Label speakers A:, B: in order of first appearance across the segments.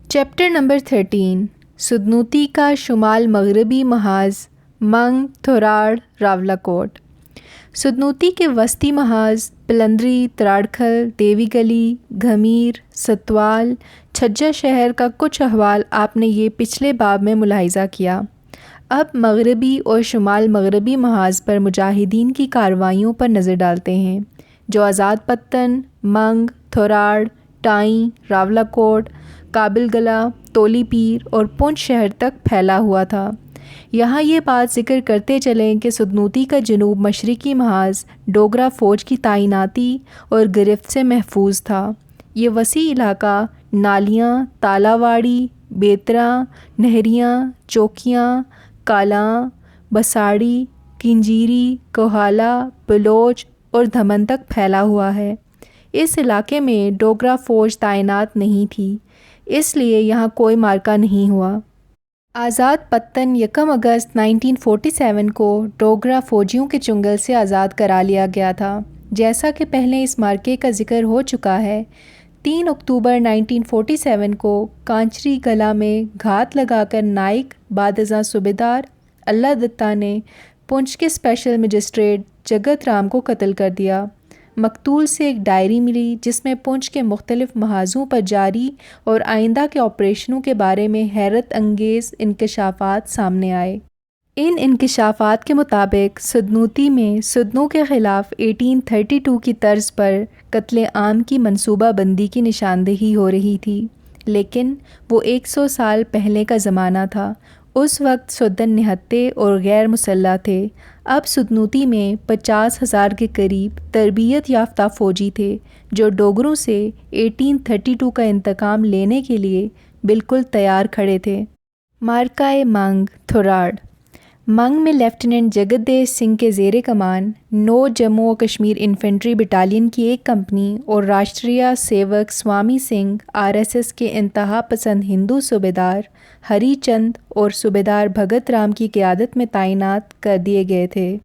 A: Chapter number 13 Sudhnoti کا شمال مغربی محاذ منگ، تھوراڑ، راولاکوٹ۔ سدنوتی کے وسطی محاذ پلندری، تراڑکھل، دیوی گلی، گھمیر، ستوال، چھجا شہر کا کچھ احوال آپ نے یہ پچھلے باب میں ملاحظہ کیا۔ اب مغربی اور شمال مغربی محاذ پر مجاہدین کی کارروائیوں پر نظر ڈالتے ہیں، جو آزاد پتن، منگ، تھوراڑ، ٹائیں، راولاکوٹ، کابل گلہ، تولی پیر اور پونچھ شہر تک پھیلا ہوا تھا۔ یہاں یہ بات ذکر کرتے چلیں کہ سدنوتی کا جنوب مشرقی محاذ ڈوگرا فوج کی تعیناتی اور گرفت سے محفوظ تھا۔ یہ وسیع علاقہ نالیاں، تالا واڑی، بیتراں، نہریاں، چوکیاں، کالاں، بساڑی، کنجیری، کوہالہ، بلوچ اور دھمن تک پھیلا ہوا ہے۔ اس علاقے میں ڈوگرا فوج تعینات نہیں تھی، اس لیے یہاں کوئی معرکہ نہیں ہوا۔ آزاد پتن 1 اگست 1947 کو ڈوگرا فوجیوں کے چنگل سے آزاد کرا لیا گیا تھا۔ جیسا کہ پہلے اس معرکے کا ذکر ہو چکا ہے، 3 اکتوبر 1947 کو کانچری گلہ میں گھات لگا کر نائک بعد ازاں صوبیدار اللہ دتہ نے پونچھ کے اسپیشل مجسٹریٹ جگت رام کو قتل کر دیا۔ مقتول سے ایک ڈائری ملی جس میں پونچھ کے مختلف محاذوں پر جاری اور آئندہ کے آپریشنوں کے بارے میں حیرت انگیز انکشافات سامنے آئے۔ ان انکشافات کے مطابق سدنوتی میں سدنوں کے خلاف 1832 کی طرز پر قتل عام کی منصوبہ بندی کی نشاندہی ہو رہی تھی، لیکن وہ 100 سال پہلے کا زمانہ تھا۔ اس وقت سدن نہتے اور غیر مسلح تھے۔ اب سدنوتی میں 50,000 کے قریب تربیت یافتہ فوجی تھے جو ڈوگروں سے 1832 کا انتقام لینے کے لیے بالکل تیار کھڑے تھے۔ معرکہ منگ، تھوراڑ۔ منگ میں لیفٹیننٹ جگت دیش سنگھ کے زیر کمان 9 جموں و کشمیر انفینٹری بٹالین کی ایک کمپنی اور راشٹریہ سیوک سوامی سنگھ RSS کے انتہا پسند ہندو صوبیدار ہری چند اور صوبیدار بھگت رام کی قیادت میں تعینات کر دیے گئے تھے۔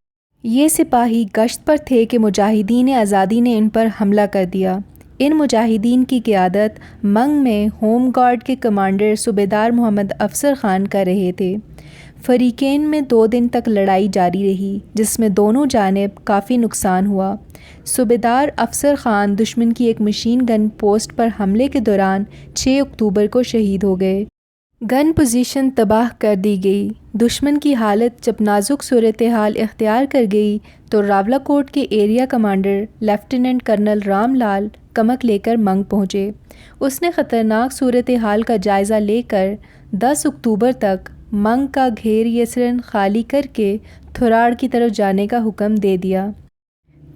A: یہ سپاہی گشت پر تھے کہ مجاہدین آزادی نے ان پر حملہ کر دیا۔ ان مجاہدین کی قیادت منگ میں ہوم گارڈ کے کمانڈر صوبیدار محمد افسر خان کر رہے تھے۔ فریقین میں 2 دن تک لڑائی جاری رہی جس میں دونوں جانب کافی نقصان ہوا۔ صوبیدار افسر خان دشمن کی ایک مشین گن پوسٹ پر حملے کے دوران 6 اکتوبر کو شہید ہو گئے۔ گن پوزیشن تباہ کر دی گئی۔ دشمن کی حالت جب نازک صورتحال اختیار کر گئی تو راولاکوٹ کے area commander lieutenant colonel Ram Lal کمک لے کر منگ پہنچے۔ اس نے خطرناک صورتحال کا جائزہ لے کر 10 اکتوبر تک منگ کا گھیر یسرن خالی کر کے تھوراڑ کی طرف جانے کا حکم دے دیا۔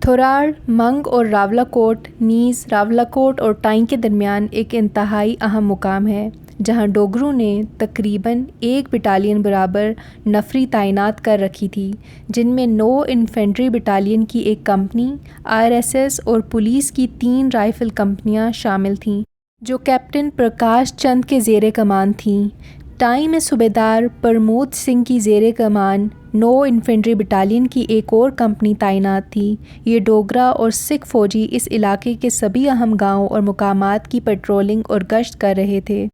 A: تھوراڑ، منگ اور راولاکوٹ نیز راولاکوٹ اور ٹائیں کے درمیان ایک انتہائی اہم مقام ہے، جہاں ڈوگروں نے تقریباً 1 بٹالین برابر نفری تعینات کر رکھی تھی، جن میں 9 انفینٹری بٹالین کی ایک کمپنی، RSS اور پولیس کی 3 رائفل کمپنیاں شامل تھیں، جو کیپٹن پرکاش چند کے زیر کمان تھیں۔ ٹائیں میں صوبیدار پرمود سنگھ کی زیر کمان 9 انفینٹری بٹالین کی ایک اور کمپنی تعینات تھی۔ یہ ڈوگرا اور سکھ فوجی اس علاقے کے سبھی اہم گاؤں اور مقامات کی پیٹرولنگ اور گشت کر رہے تھے۔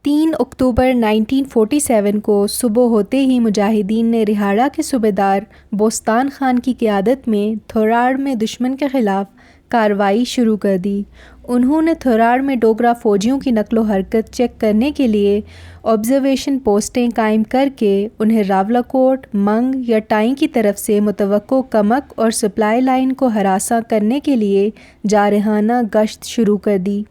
A: 3 اکتوبر 1947 کو صبح ہوتے ہی مجاہدین نے رہاڑہ کے صوبیدار بوستان خان کی قیادت میں تھوراڑ میں دشمن کے خلاف کارروائی شروع کر دی۔ انہوں نے تھوراڑ میں ڈوگرا فوجیوں کی نقل و حرکت چیک کرنے کے لیے آبزرویشن پوسٹیں قائم کر کے انہیں راولاکوٹ، منگ یا ٹائیں کی طرف سے متوقع کمک اور سپلائی لائن کو ہراساں کرنے کے لیے جارحانہ گشت شروع کر دی۔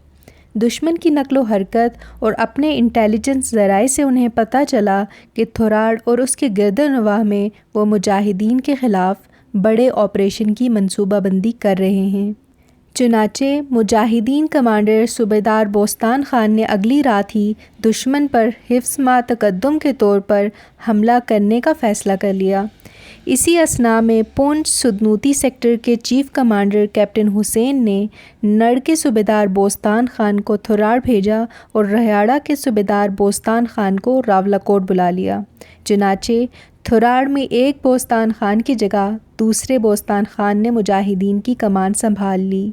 A: دشمن کی نقل و حرکت اور اپنے انٹیلیجنس ذرائع سے انہیں پتہ چلا کہ تھوراڑ اور اس کے گرد و نواح میں وہ مجاہدین کے خلاف بڑے آپریشن کی منصوبہ بندی کر رہے ہیں۔ چنانچہ مجاہدین کمانڈر صوبیدار بوستان خان نے اگلی رات ہی دشمن پر حفظ ما تقدم کے طور پر حملہ کرنے کا فیصلہ کر لیا۔ اسی اثناء میں پونچھ سدنوتی سیکٹر کے چیف کمانڈر کیپٹن حسین نے نڑ کے صوبیدار بوستان خان کو تھوراڑ بھیجا اور رہاڑہ کے صوبیدار بوستان خان کو راولاکوٹ بلا لیا۔ چنانچہ تھوراڑ میں ایک بوستان خان کی جگہ دوسرے بوستان خان نے مجاہدین کی کمان سنبھال لی۔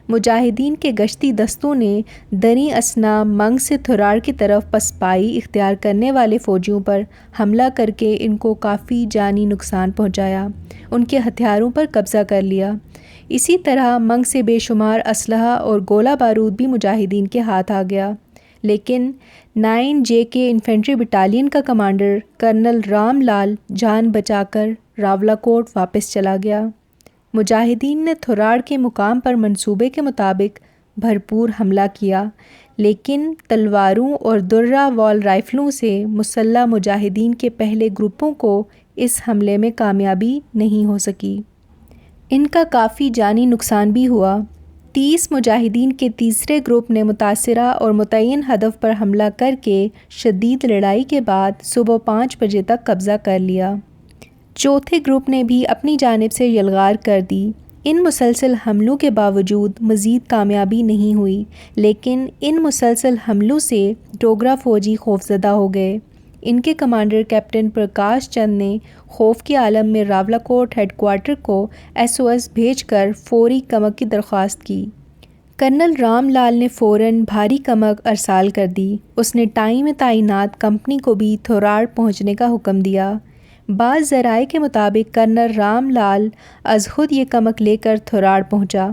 A: مجاہدین کے گشتی دستوں نے دریں اثنا منگ سے تھراڑ کی طرف پسپائی اختیار کرنے والے فوجیوں پر حملہ کر کے ان کو کافی جانی نقصان پہنچایا، ان کے ہتھیاروں پر قبضہ کر لیا۔ اسی طرح منگ سے بے شمار اسلحہ اور گولہ بارود بھی مجاہدین کے ہاتھ آ گیا، لیکن 9 JK انفینٹری بٹالین کا کمانڈر کرنل رام لال جان بچا کر راولاکوٹ واپس چلا گیا۔ مجاہدین نے تھراڑ کے مقام پر منصوبے کے مطابق بھرپور حملہ کیا، لیکن تلواروں اور درہ وال رائفلوں سے مسلح مجاہدین کے پہلے گروپوں کو اس حملے میں کامیابی نہیں ہو سکی۔ ان کا کافی جانی نقصان بھی ہوا۔ 30 مجاہدین کے تیسرے گروپ نے متاثرہ اور متعین ہدف پر حملہ کر کے شدید لڑائی کے بعد صبح 5 بجے تک قبضہ کر لیا۔ چوتھے گروپ نے بھی اپنی جانب سے یلغار کر دی۔ ان مسلسل حملوں کے باوجود مزید کامیابی نہیں ہوئی، لیکن ان مسلسل حملوں سے ڈوگرا فوجی خوفزدہ ہو گئے۔ ان کے کمانڈر کیپٹن پرکاش چند نے خوف کے عالم میں راولاکوٹ ہیڈ کوارٹر کو SOS بھیج کر فوری کمک کی درخواست کی۔ کرنل رام لال نے فوراً بھاری کمک ارسال کر دی۔ اس نے ٹائی میں تعینات کمپنی کو بھی تھراڑ پہنچنے کا حکم دیا۔ بعض ذرائع کے مطابق کرنل رام لال از خود یہ کمک لے کر تھراڑ پہنچا۔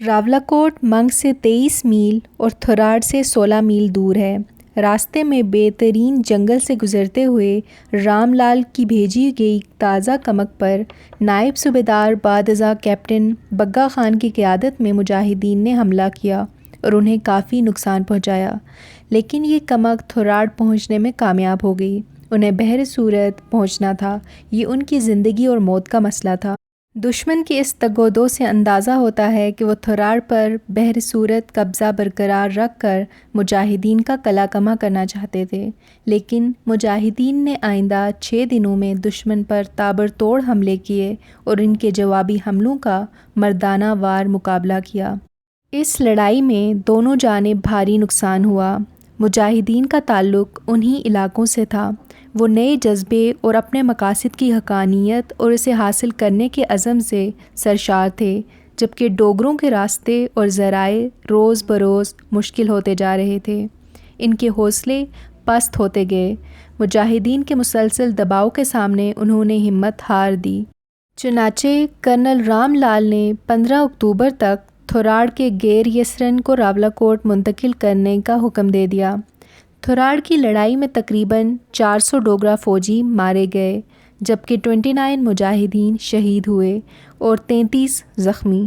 A: راولاکوٹ منگ سے 23 میل اور تھراڑ سے 16 میل دور ہے۔ راستے میں بہترین جنگل سے گزرتے ہوئے رام لال کی بھیجی گئی تازہ کمک پر نائب صوبیدار بعد ازاں کیپٹن بگا خان کی قیادت میں مجاہدین نے حملہ کیا اور انہیں کافی نقصان پہنچایا، لیکن یہ کمک تھراڑ پہنچنے میں کامیاب ہو گئی۔ انہیں بحر صورت پہنچنا تھا، یہ ان کی زندگی اور موت کا مسئلہ تھا۔ دشمن کی اس تگ و دو سے اندازہ ہوتا ہے کہ وہ تھراڑ پر بحر صورت قبضہ برقرار رکھ کر مجاہدین کا قلعہ کما کرنا چاہتے تھے، لیکن مجاہدین نے آئندہ 6 دنوں میں دشمن پر تابڑتوڑ حملے کیے اور ان کے جوابی حملوں کا مردانہ وار مقابلہ کیا۔ اس لڑائی میں دونوں جانب بھاری نقصان ہوا۔ مجاہدین کا تعلق انہی علاقوں سے تھا۔ وہ نئے جذبے اور اپنے مقاصد کی حقانیت اور اسے حاصل کرنے کے عزم سے سرشار تھے، جبکہ ڈوگروں کے راستے اور ذرائع روز بروز مشکل ہوتے جا رہے تھے۔ ان کے حوصلے پست ہوتے گئے۔ مجاہدین کے مسلسل دباؤ کے سامنے انہوں نے ہمت ہار دی۔ چنانچہ کرنل رام لال نے 15 اکتوبر تک تھراڑ کے غیر یسرن کو راولاکوٹ منتقل کرنے کا حکم دے دیا۔ تھراڑ کی لڑائی میں تقریباً 400 ڈوگرا فوجی مارے گئے، جبکہ 29 مجاہدین شہید ہوئے اور 33 زخمی۔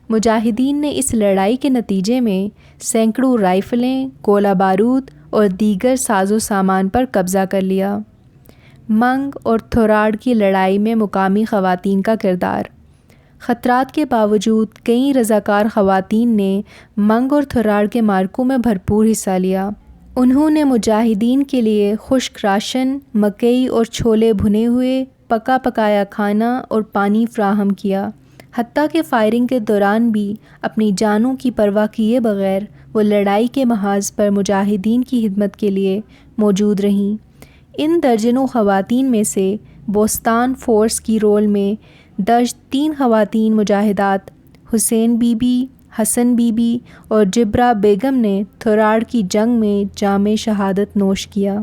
A: مجاہدین نے اس لڑائی کے نتیجے میں سینکڑوں رائفلیں، گولہ بارود اور دیگر ساز و سامان پر قبضہ کر لیا۔ منگ اور تھراڑ کی لڑائی میں مقامی خواتین کا کردار۔ خطرات کے باوجود کئی رضاکار خواتین نے منگ اور تھراڑ کے معرکوں میں بھرپور حصہ لیا۔ انہوں نے مجاہدین کے لیے خشک راشن، مکئی اور چھولے بھنے ہوئے، پکا پکایا کھانا اور پانی فراہم کیا۔ حتیٰ کہ فائرنگ کے دوران بھی اپنی جانوں کی پرواہ کیے بغیر وہ لڑائی کے محاذ پر مجاہدین کی خدمت کے لیے موجود رہیں۔ ان درجنوں خواتین میں سے بوستان فورس کی رول میں درج 3 خواتین مجاہدات حسین بی بی، حسن بی بی اور جبرا بیگم نے تھراڑ کی جنگ میں جام شہادت نوش کیا۔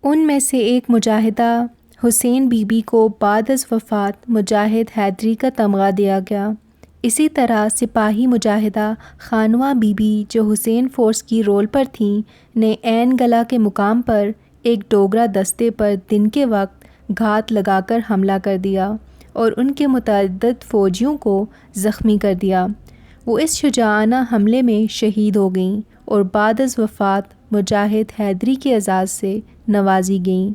A: ان میں سے ایک مجاہدہ حسین بی بی کو بعد از وفات مجاہد حیدری کا تمغہ دیا گیا۔ اسی طرح سپاہی مجاہدہ خانواں بی بی جو حسین فورس کی رول پر تھیں نے عین گلہ کے مقام پر ایک ڈوگرا دستے پر دن کے وقت گھات لگا کر حملہ کر دیا اور ان کے متعدد فوجیوں کو زخمی کر دیا۔ وہ اس شجاعانہ حملے میں شہید ہو گئیں اور بعد از وفات مجاہد حیدری کے اعزاز سے نوازی گئیں۔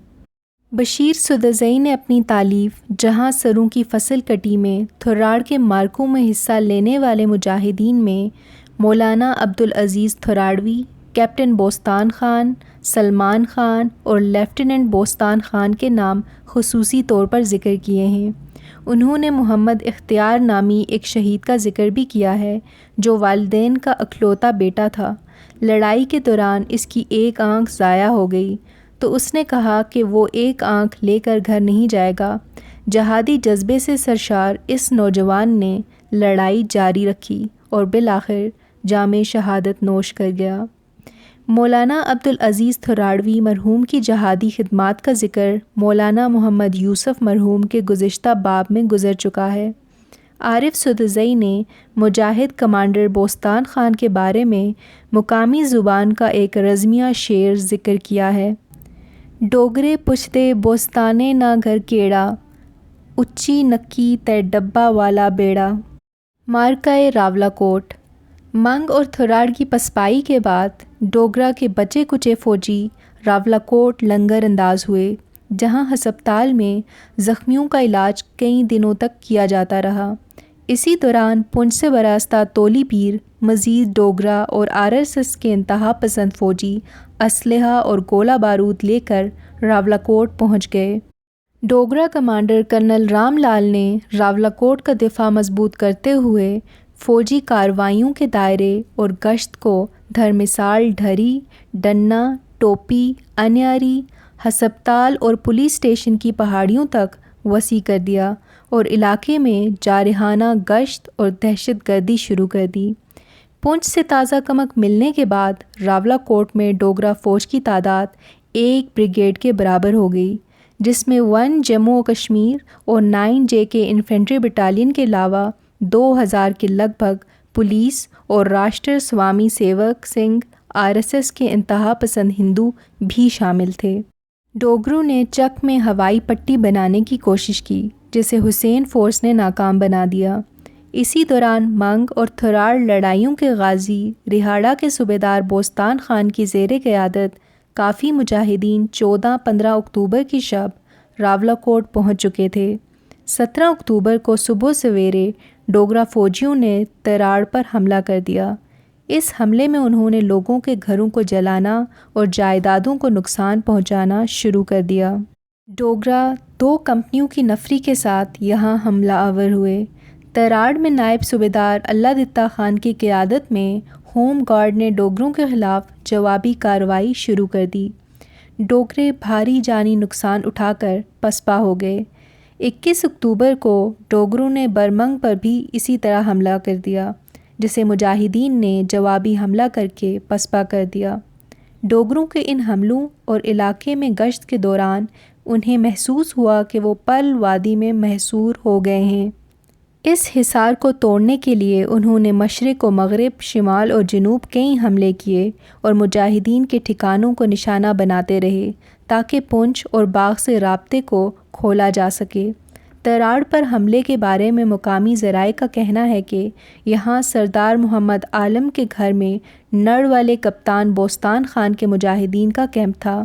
A: بشیر سدوزئی نے اپنی تالیف جہاں سروں کی فصل کٹی میں تھراڑ کے معرکوں میں حصہ لینے والے مجاہدین میں مولانا عبدالعزیز تھراڑوی، کیپٹن بوستان خان، سلمان خان اور لیفٹیننٹ بوستان خان کے نام خصوصی طور پر ذکر کیے ہیں۔ انہوں نے محمد اختیار نامی ایک شہید کا ذکر بھی کیا ہے جو والدین کا اکلوتا بیٹا تھا۔ لڑائی کے دوران اس کی ایک آنکھ ضائع ہو گئی تو اس نے کہا کہ وہ ایک آنکھ لے کر گھر نہیں جائے گا۔ جہادی جذبے سے سرشار اس نوجوان نے لڑائی جاری رکھی اور بالآخر جام شہادت نوش کر گیا۔ مولانا عبدالعزیز تھراڑوی مرحوم کی جہادی خدمات کا ذکر مولانا محمد یوسف مرحوم کے گزشتہ باب میں گزر چکا ہے۔ عارف سدوزئی نے مجاہد کمانڈر بوستان خان کے بارے میں مقامی زبان کا ایک رزمیہ شعر ذکر کیا ہے۔ ڈوگرے پچھتے بوستانے نہ گھر کیڑا، اچی نکی تے ڈبہ والا بیڑا۔ مارکہ راولاکوٹ۔ منگ اور تھراڑ کی پسپائی کے بعد ڈوگرا کے بچے کچے فوجی راولاکوٹ لنگر انداز ہوئے، جہاں ہسپتال میں زخمیوں کا علاج کئی دنوں تک کیا جاتا رہا۔ اسی دوران پنچ سے وراستہ تولی پیر مزید ڈوگرا اور RSS کے انتہا پسند فوجی اسلحہ اور گولہ بارود لے کر راولاکوٹ پہنچ گئے۔ ڈوگرا کمانڈر کرنل رام لال نے راولاکوٹ کا دفاع مضبوط کرتے ہوئے فوجی کارروائیوں کے دائرے اور گشت کو دھرمسال، ڈھری، ڈنہ، ٹوپی، انیاری، ہسپتال اور پولیس اسٹیشن کی پہاڑیوں تک وسیع کر دیا اور علاقے میں جارحانہ گشت اور دہشت گردی شروع کر دی۔ پونچھ سے تازہ کمک ملنے کے بعد راولاکوٹ میں ڈوگرا فوج کی تعداد 1 بریگیڈ کے برابر ہو گئی، جس میں 1 جموں و کشمیر اور 9 JK انفینٹری بٹالین کے علاوہ 2000 کے لگ بھگ پولیس اور راشٹر سوامی سیوک سنگھ RSS کے انتہا پسند ہندو بھی شامل تھے۔ ڈوگروں نے چک میں ہوائی پٹی بنانے کی کوشش کی، جسے حسین فورس نے ناکام بنا دیا۔ اسی دوران منگ اور تھراڑ لڑائیوں کے غازی رہاڑہ کے صوبیدار بوستان خان کی زیر قیادت کافی مجاہدین 14-15 اکتوبر کی شب راولاکوٹ پہنچ چکے تھے۔ 17 اکتوبر کو صبح سویرے ڈوگرا فوجیوں نے تراڑ پر حملہ کر دیا۔ اس حملے میں انہوں نے لوگوں کے گھروں کو جلانا اور جائیدادوں کو نقصان پہنچانا شروع کر دیا۔ ڈوگرا 2 کمپنیوں کی نفری کے ساتھ یہاں حملہ آور ہوئے۔ تراڑ میں نائب صوبیدار اللہ دتا خان کی قیادت میں ہوم گارڈ نے ڈوگروں کے خلاف جوابی کارروائی شروع کر دی۔ ڈوگرے بھاری جانی نقصان اٹھا کر پسپا ہو گئے۔ 21 اکتوبر کو ڈوگروں نے برمنگ پر بھی اسی طرح حملہ کر دیا، جسے مجاہدین نے جوابی حملہ کر کے پسپا کر دیا۔ ڈوگروں کے ان حملوں اور علاقے میں گشت کے دوران انہیں محسوس ہوا کہ وہ پل وادی میں محصور ہو گئے ہیں۔ اس حصار کو توڑنے کے لیے انہوں نے مشرق و مغرب، شمال اور جنوب کئی حملے کیے اور مجاہدین کے ٹھکانوں کو نشانہ بناتے رہے تاکہ پونچھ اور باغ سے رابطے کو کھولا جا سکے۔ تراڑ پر حملے کے بارے میں مقامی ذرائع کا کہنا ہے کہ یہاں سردار محمد عالم کے گھر میں نڑ والے کپتان بوستان خان کے مجاہدین کا کیمپ تھا۔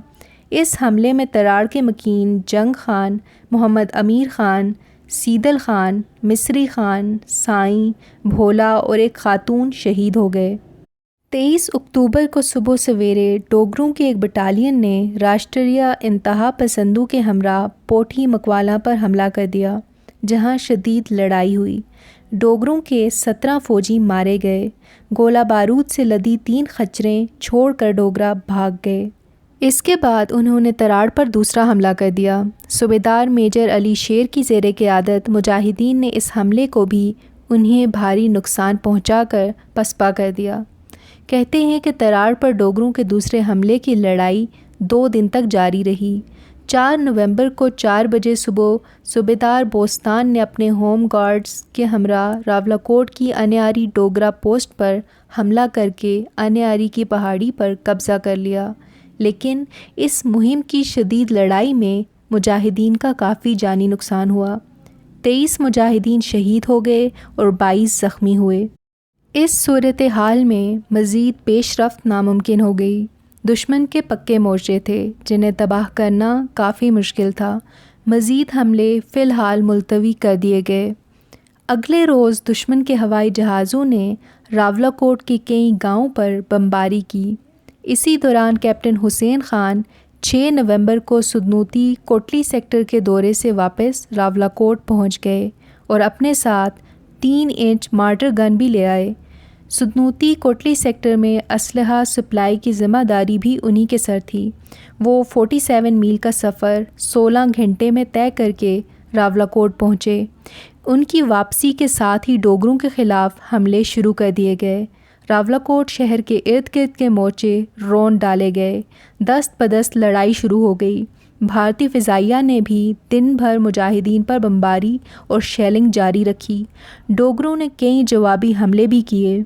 A: اس حملے میں تراڑ کے مکین جنگ خان، محمد امیر خان، سیدل خان، مصری خان، سائیں، بھولا اور ایک خاتون شہید ہو گئے۔ 23 اکتوبر کو صبح سویرے ڈوگروں کی ایک بٹالین نے راشٹریہ انتہا پسندوں کے ہمراہ پوٹھی مکوالا پر حملہ کر دیا، جہاں شدید لڑائی ہوئی۔ ڈوگروں کے 17 فوجی مارے گئے۔ گولہ بارود سے لدی 3 خچریں چھوڑ کر ڈوگرا بھاگ گئے۔ اس کے بعد انہوں نے تراڑ پر دوسرا حملہ کر دیا۔ صوبیدار میجر علی شیر کی زیر قیادت مجاہدین نے اس حملے کو بھی انہیں بھاری نقصان پہنچا کر پسپا کر دیا۔ کہتے ہیں کہ تراڑ پر ڈوگروں کے دوسرے حملے کی لڑائی 2 دن تک جاری رہی۔ 4 نومبر کو 4 بجے صبح صوبیدار بوستان نے اپنے ہوم گارڈز کے ہمراہ راولاکوٹ کی انیاری ڈوگرا پوسٹ پر حملہ کر کے انیاری کی پہاڑی پر قبضہ کر لیا، لیکن اس مہم کی شدید لڑائی میں مجاہدین کا کافی جانی نقصان ہوا۔ 23 مجاہدین شہید ہو گئے اور 22 زخمی ہوئے۔ اس صورتحال میں مزید پیش رفت ناممکن ہو گئی۔ دشمن کے پکے مورچے تھے جنہیں تباہ کرنا کافی مشکل تھا۔ مزید حملے فی الحال ملتوی کر دیے گئے۔ اگلے روز دشمن کے ہوائی جہازوں نے راولاکوٹ کے کئی گاؤں پر بمباری کی۔ اسی دوران کیپٹن حسین خان 6 نومبر کو سدنوتی کوٹلی سیکٹر کے دورے سے واپس راولاکوٹ پہنچ گئے اور اپنے ساتھ 3 انچ مارٹر گن بھی لے آئے۔ سدنوتی کوٹلی سیکٹر میں اسلحہ سپلائی کی ذمہ داری بھی انہی کے سر تھی۔ وہ 47 میل کا سفر 16 گھنٹے میں طے کر کے راولاکوٹ پہنچے۔ ان کی واپسی کے ساتھ ہی ڈوگروں کے خلاف حملے شروع کر دیے گئے۔ راولاکوٹ شہر کے ارد گرد کے مورچے رون ڈالے گئے۔ دست بدست لڑائی شروع ہو گئی۔ بھارتی فضائیہ نے بھی دن بھر مجاہدین پر بمباری اور شیلنگ جاری رکھی۔ ڈوگروں نے کئی جوابی حملے بھی کیے۔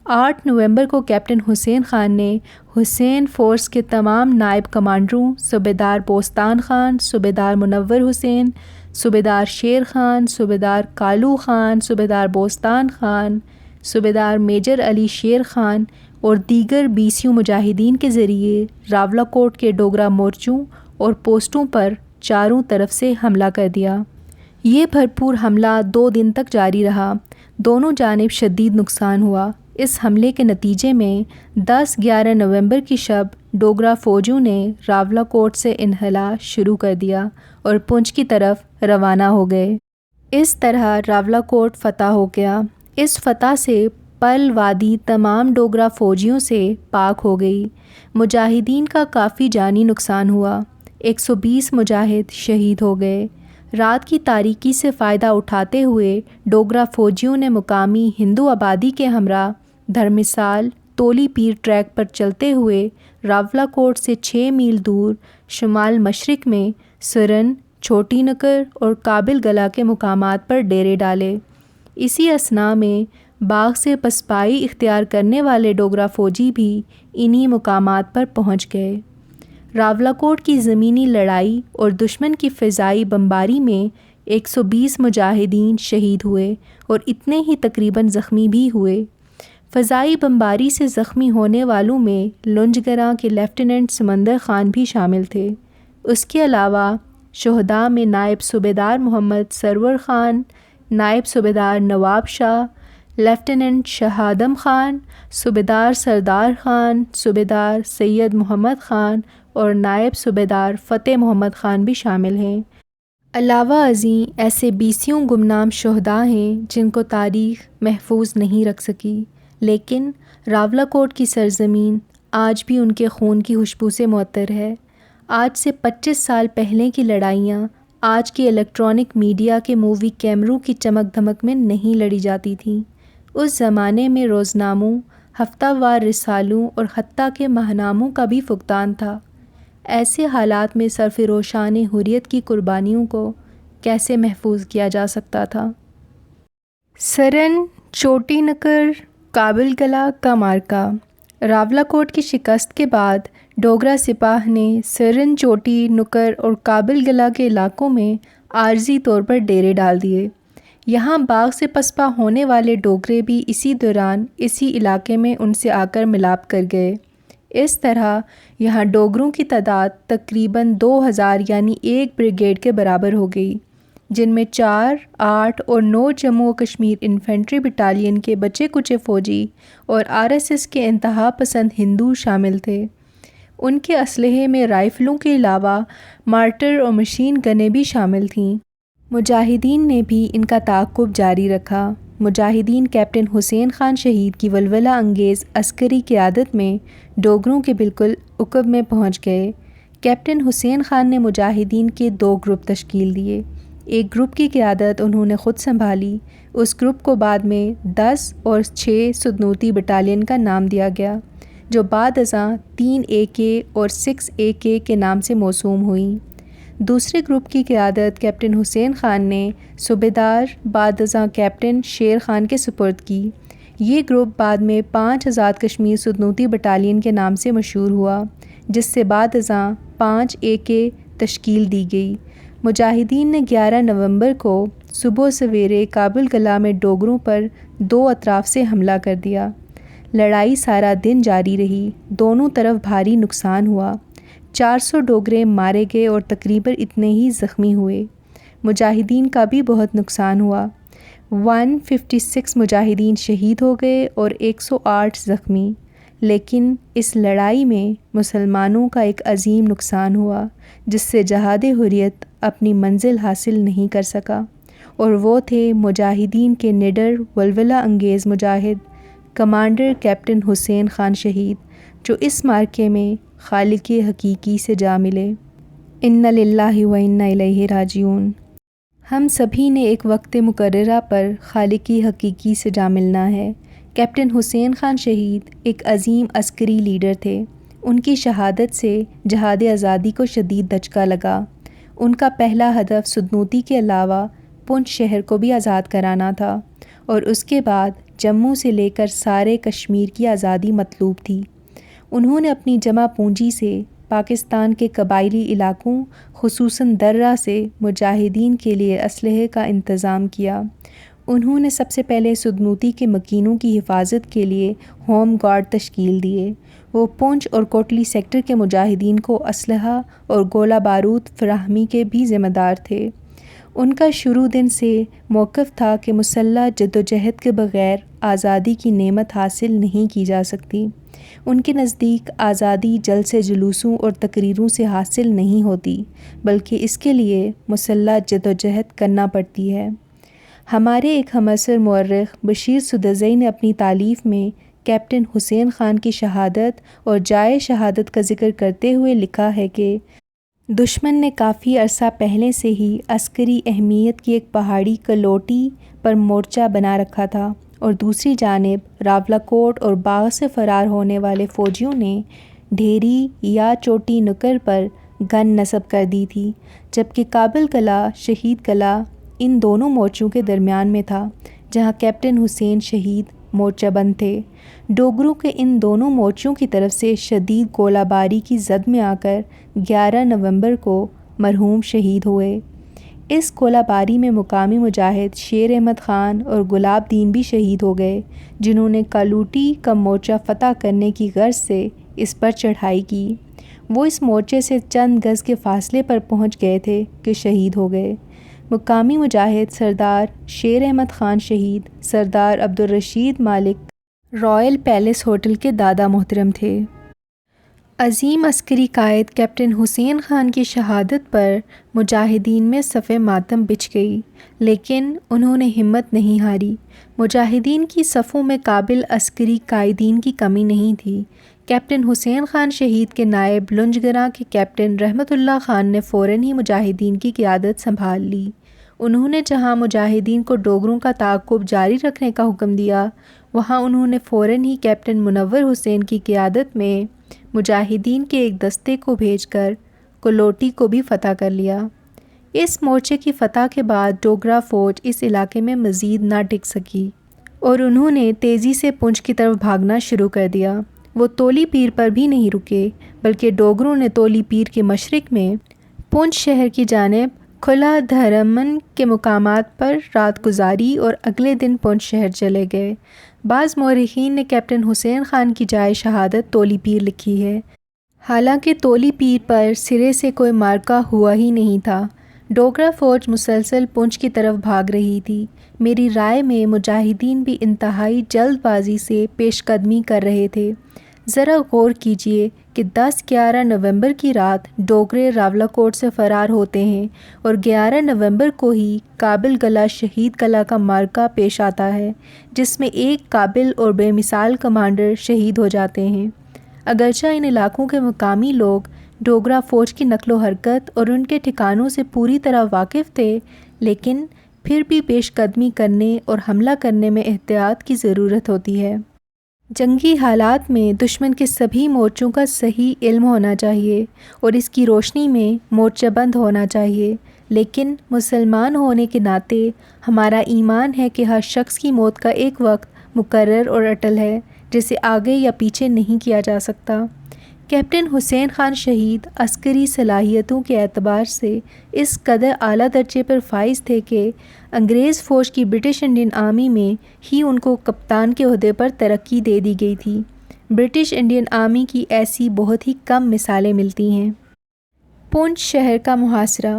A: 8 نومبر کو کیپٹن حسین خان نے حسین فورس کے تمام نائب کمانڈروں صوبیدار بوستان خان، صوبیدار منور حسین، صوبیدار شیر خان، صوبیدار کالو خان، صوبیدار بوستان خان، صوبیدار میجر علی شیر خان اور دیگر 20 مجاہدین کے ذریعے راولاکوٹ کے ڈوگرا مورچوں اور پوسٹوں پر چاروں طرف سے حملہ کر دیا۔ یہ بھرپور حملہ 2 دن تک جاری رہا۔ دونوں جانب شدید نقصان ہوا۔ اس حملے کے نتیجے میں 10-11 نومبر کی شب ڈوگرا فوجیوں نے راولاکوٹ سے انخلا شروع کر دیا اور پونچھ کی طرف روانہ ہو گئے۔ اس طرح راولاکوٹ فتح ہو گیا۔ اس فتح سے پل وادی تمام ڈوگرا فوجیوں سے پاک ہو گئی۔ مجاہدین کا کافی جانی نقصان ہوا۔ 120 مجاہد شہید ہو گئے۔ رات کی تاریکی سے فائدہ اٹھاتے ہوئے ڈوگرا فوجیوں نے مقامی ہندو آبادی کے ہمراہ دھرمسال تولی پیر ٹریک پر چلتے ہوئے راولاکوٹ سے 6 میل دور شمال مشرق میں سرن، چھوٹی نکر اور کابل گلا کے مقامات پر ڈیرے ڈالے۔ اسی اثناء میں باغ سے پسپائی اختیار کرنے والے ڈوگرا فوجی بھی انہی مقامات پر پہنچ گئے۔ راولاکوٹ کی زمینی لڑائی اور دشمن کی فضائی بمباری میں 120 مجاہدین شہید ہوئے اور اتنے ہی تقریباً زخمی بھی ہوئے۔ فضائی بمباری سے زخمی ہونے والوں میں لنج گراں کے لیفٹیننٹ سمندر خان بھی شامل تھے۔ اس کے علاوہ شہداء میں نائب صوبیدار محمد سرور خان، نائب صوبیدار نواب شاہ، لیفٹیننٹ شہادم خان، صوبیدار سردار خان، صوبیدار سید محمد خان اور نائب صوبیدار فتح محمد خان بھی شامل ہیں۔ علاوہ ازیں ایسے 20 گمنام شہداء ہیں جن کو تاریخ محفوظ نہیں رکھ سکی، لیکن راولاکوٹ کی سرزمین آج بھی ان کے خون کی خوشبو سے معطر ہے۔ آج سے 25 سال پہلے کی لڑائیاں آج کے الیکٹرانک میڈیا کے مووی کیمروں کی چمک دھمک میں نہیں لڑی جاتی تھیں۔ اس زمانے میں روزناموں، ہفتہ وار رسالوں اور حتیٰ کہ ماہناموں کا بھی فقدان تھا۔ ایسے حالات میں سرفروشان حریت کی قربانیوں کو کیسے محفوظ کیا جا سکتا تھا؟ سرن، چوٹی نکر، کابل گلا کا معرکہ۔ راولاکوٹ کی شکست کے بعد ڈوگرا سپاہ نے سرن، چوٹی نکر اور کابل گلا کے علاقوں میں عارضی طور پر ڈیرے ڈال دیے۔ یہاں باغ سے پسپا ہونے والے ڈوگرے بھی اسی دوران اسی علاقے میں ان سے آ کر ملاپ کر گئے۔ اس طرح یہاں ڈوگروں کی تعداد تقریباً 2000 یعنی 1 بریگیڈ کے برابر ہو گئی، جن میں 4، 8 اور 9 جموں و کشمیر انفینٹری بٹالین کے بچے کچے فوجی اور RSS کے انتہا پسند ہندو شامل تھے۔ ان کے اسلحے میں رائفلوں کے علاوہ مارٹر اور مشین گنیں بھی شامل تھیں۔ مجاہدین نے بھی ان کا تعاقب جاری رکھا۔ مجاہدین کیپٹن حسین خان شہید کی ولولہ انگیز عسکری قیادت میں ڈوگروں کے بالکل عقب میں پہنچ گئے۔ کیپٹن حسین خان نے مجاہدین کے 2 گروپ تشکیل دیے۔ ایک گروپ کی قیادت انہوں نے خود سنبھالی۔ اس گروپ کو بعد میں 10 اور 6 سدنوتی بٹالین کا نام دیا گیا، جو بعد ازاں 3 AK اور 6 AK کے نام سے موسوم ہوئیں۔ دوسرے گروپ کی قیادت کیپٹن حسین خان نے صوبیدار بعد ازاں کیپٹن شیر خان کے سپرد کی۔ یہ گروپ بعد میں 5 آزاد کشمیر سدنوتی بٹالین کے نام سے مشہور ہوا، جس سے بعد ازاں 5 AK تشکیل دی گئی۔ مجاہدین نے 11 نومبر کو صبح سویرے کابل گلا میں ڈوگروں پر 2 اطراف سے حملہ کر دیا۔ لڑائی سارا دن جاری رہی۔ دونوں طرف بھاری نقصان ہوا۔ 400 ڈوگرے مارے گئے اور تقریباً اتنے ہی زخمی ہوئے۔ مجاہدین کا بھی بہت نقصان ہوا۔ 156 مجاہدین شہید ہو گئے اور 108 زخمی، لیکن اس لڑائی میں مسلمانوں کا ایک عظیم نقصان ہوا جس سے جہاد حریت اپنی منزل حاصل نہیں کر سکا، اور وہ تھے مجاہدین کے نڈر ولولہ انگیز مجاہد کمانڈر کیپٹن حسین خان شہید، جو اس معرکے میں خالق حقیقی سے جا ملے۔ انا للہ و انا الیہ راجعون۔ ہم سبھی نے ایک وقت مقررہ پر خالق حقیقی سے جا ملنا ہے۔ کیپٹن حسین خان شہید ایک عظیم عسکری لیڈر تھے۔ ان کی شہادت سے جہاد آزادی کو شدید دھچکا لگا۔ ان کا پہلا ہدف سدنوتی کے علاوہ پونچھ شہر کو بھی آزاد کرانا تھا، اور اس کے بعد جموں سے لے کر سارے کشمیر کی آزادی مطلوب تھی۔ انہوں نے اپنی جمع پونجی سے پاکستان کے قبائلی علاقوں خصوصاً درہ سے مجاہدین کے لیے اسلحے کا انتظام کیا۔ انہوں نے سب سے پہلے سدنوتی کے مکینوں کی حفاظت کے لیے ہوم گارڈ تشکیل دیے۔ وہ پونچھ اور کوٹلی سیکٹر کے مجاہدین کو اسلحہ اور گولہ بارود فراہمی کے بھی ذمہ دار تھے۔ ان کا شروع دن سے موقف تھا کہ مسلح جدوجہد کے بغیر آزادی کی نعمت حاصل نہیں کی جا سکتی۔ ان کے نزدیک آزادی جلسے جلوسوں اور تقریروں سے حاصل نہیں ہوتی، بلکہ اس کے لیے مسلح جدوجہد کرنا پڑتی ہے۔ ہمارے ایک ہمعصر مورخ بشیر سدزئی نے اپنی تالیف میں کیپٹن حسین خان کی شہادت اور جائے شہادت کا ذکر کرتے ہوئے لکھا ہے کہ دشمن نے کافی عرصہ پہلے سے ہی عسکری اہمیت کی ایک پہاڑی کلوٹی پر مورچہ بنا رکھا تھا، اور دوسری جانب راولاکوٹ اور باغ سے فرار ہونے والے فوجیوں نے ڈھیری یا چوٹی نکر پر گن نصب کر دی تھی، جبکہ کابل قلعہ شہید قلعہ ان دونوں مورچوں کے درمیان میں تھا، جہاں کیپٹن حسین شہید مورچہ بند تھے۔ ڈوگروں کے ان دونوں مورچوں کی طرف سے شدید گولہ باری کی زد میں آ کر 11 نومبر کو مرحوم شہید ہوئے۔ اس گولہ باری میں مقامی مجاہد شیر احمد خان اور گلاب دین بھی شہید ہو گئے، جنہوں نے کالوٹی کا مورچہ فتح کرنے کی غرض سے اس پر چڑھائی کی۔ وہ اس مورچے سے چند گز کے فاصلے پر پہنچ گئے تھے کہ شہید ہو گئے۔ مقامی مجاہد سردار شیر احمد خان شہید سردار عبدالرشید مالک رائل پیلس ہوٹل کے دادا محترم تھے۔ عظیم عسکری قائد کیپٹن حسین خان کی شہادت پر مجاہدین میں صف ماتم بچھ گئی، لیکن انہوں نے ہمت نہیں ہاری۔ مجاہدین کی صفوں میں قابل عسکری قائدین کی کمی نہیں تھی۔ کیپٹن حسین خان شہید کے نائب لنچگراں کے کیپٹن رحمت اللہ خان نے فوراً ہی مجاہدین کی قیادت سنبھال لی۔ انہوں نے جہاں مجاہدین کو ڈوگروں کا تعاقب جاری رکھنے کا حکم دیا، وہاں انہوں نے فوراً ہی کیپٹن منور حسین کی قیادت میں مجاہدین کے ایک دستے کو بھیج کر کلوٹی کو بھی فتح کر لیا۔ اس مورچے کی فتح کے بعد ڈوگرا فوج اس علاقے میں مزید نہ ٹک سکی، اور انہوں نے تیزی سے پونچھ کی طرف بھاگنا شروع کر دیا۔ وہ تولی پیر پر بھی نہیں رکے، بلکہ ڈوگروں نے تولی پیر کے مشرق میں پونچھ شہر کی جانب کھلا دھرمن کے مقامات پر رات گزاری اور اگلے دن پونچھ شہر چلے گئے۔ بعض مورخین نے کیپٹن حسین خان کی جائے شہادت تولی پیر لکھی ہے، حالانکہ تولی پیر پر سرے سے کوئی معرکہ ہوا ہی نہیں تھا۔ ڈوگرا فوج مسلسل پونچھ کی طرف بھاگ رہی تھی۔ میری رائے میں مجاہدین بھی انتہائی جلد بازی سے پیش قدمی کر رہے تھے۔ ذرا غور کیجئے کہ 10-11 نومبر کی رات ڈوگرے راولاکوٹ سے فرار ہوتے ہیں، اور 11 نومبر کو ہی کابل قلعہ شہید قلعہ کا معرکہ پیش آتا ہے، جس میں ایک قابل اور بے مثال کمانڈر شہید ہو جاتے ہیں۔ اگرچہ ان علاقوں کے مقامی لوگ ڈوگرا فوج کی نقل و حرکت اور ان کے ٹھکانوں سے پوری طرح واقف تھے، لیکن پھر بھی پیش قدمی کرنے اور حملہ کرنے میں احتیاط کی ضرورت ہوتی ہے۔ جنگی حالات میں دشمن کے سبھی مورچوں کا صحیح علم ہونا چاہیے اور اس کی روشنی میں مورچہ بند ہونا چاہیے، لیکن مسلمان ہونے کے ناطے ہمارا ایمان ہے کہ ہر شخص کی موت کا ایک وقت مقرر اور اٹل ہے، جسے آگے یا پیچھے نہیں کیا جا سکتا۔ کیپٹن حسین خان شہید عسکری صلاحیتوں کے اعتبار سے اس قدر اعلیٰ درجے پر فائز تھے کہ انگریز فوج کی برٹش انڈین آرمی میں ہی ان کو کپتان کے عہدے پر ترقی دے دی گئی تھی۔ برٹش انڈین آرمی کی ایسی بہت ہی کم مثالیں ملتی ہیں۔ پونچھ شہر کا محاصرہ۔